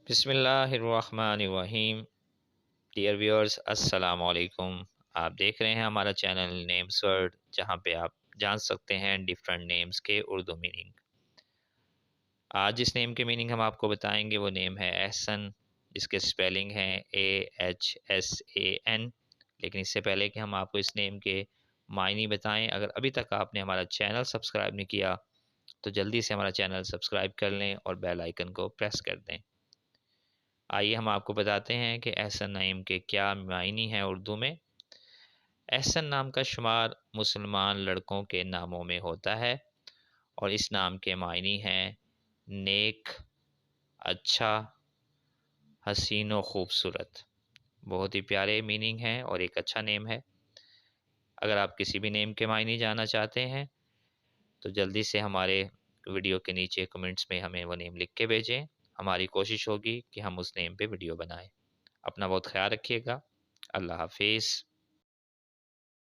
बिस्मिल्लाहिर्रहमानिर्रहीम। Dear viewers, अस्सलाम वालेकुम। आप देख रहे हैं हमारा चैनल नेम्स वर्ड, जहां पे आप जान सकते हैं डिफरेंट नेम्स के उर्दू मीनिंग। आज जिस नेम के मीनिंग हम आपको बताएंगे वो नेम है एहसन, जिसके स्पेलिंग है AHSAN। लेकिन इससे पहले कि हम आपको इस नेम के मायने बताएं, अगर अभी तक आपने हमारा चैनल सब्सक्राइब नहीं किया तो जल्दी से हमारा चैनल सब्सक्राइब कर लें और बेल आइकन को प्रेस कर दें। आइए हम आपको बताते हैं कि एहसन नाम के क्या मायने हैं उर्दू में। एहसन नाम का शुमार मुसलमान लड़कों के नामों में होता है और इस नाम के मायने हैं नेक, अच्छा, हसीन व खूबसूरत। बहुत ही प्यारे मीनिंग हैं और एक अच्छा नेम है। अगर आप किसी भी नेम के मायने जानना चाहते हैं तो जल्दी से हमारे वीडियो के नीचे कमेंट्स में हमें वो नेम लिख के भेजें। हमारी कोशिश होगी कि हम उस नेम पे वीडियो बनाएं। अपना बहुत ख्याल रखिएगा। अल्लाह हाफिज़।